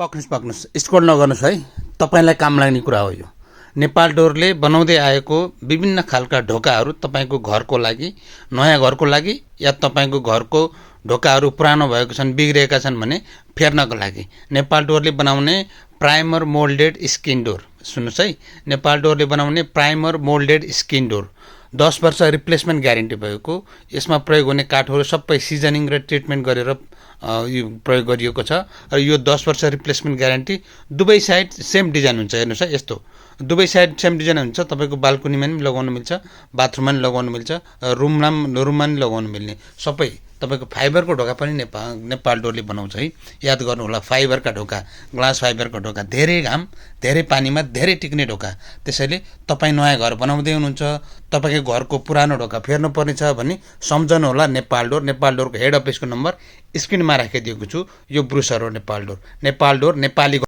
पक्नुस् score नगर्नुस् है। तपाईलाई काम लाग्ने कुरा हो यो। नेपाल डोरले बनाउँदै आएको विभिन्न खालका ढोकाहरू तपाईको घरको लागि, नयाँ घरको लागि या तपाईको घरको ढोकाहरू पुरानो भएको छन्, बिग्रेका छन् भने फेर्नको लागि नेपाल डोरले बनाउने प्राइमर मोल्डेड स्किन डोर। सुन्नुस् है, नेपाल डोरले बनाउने प्राइमर मोल्डेड स्किन डोर 10 वर्ष रिप्लेसमेन्ट ग्यारेन्टी भएको। यसमा प्रयोग हुने काठहरू सबै सिजनिङ र ट्रिटमेन्ट गरेर यो प्रयोग गरिएको छ र यो 10 वर्ष रिप्लेसमेन्ट ग्यारेन्टी। दुवै साइड सेम डिजाइन हुन्छ। हेर्नुस् है, यस्तो दुवै साइड सेम डिजाइन हुन्छ। तपाईको बाल्कुनीमा पनि लगाउन मिल्छ, बाथरुममा पनि लगाउन मिल्छ, रुममा पनि लगाउन मिल्ने। सबै तपाईको फाइबरको ढोका पनि नेपाल डोरले बनाउँछ है। याद गर्नु होला, फाइबरका ढोका, ग्लास फाइबरका ढोका, धेरै घाम धेरै पानीमा धेरै टिक्ने ढोका। त्यसैले तपाई नयाँ घर बनाउँदै हुनुहुन्छ, तपाईको घरको पुरानो ढोका फेर्नु पर्ने छ भने सम्झनु होला नेपाल डोर। नेपाल डोरको हेड अफिसको नम्बर स्क्रिनमा राखिदिएको छु। यो ब्रुसर हो नेपाल डोर। नेपाल डोर नेपाली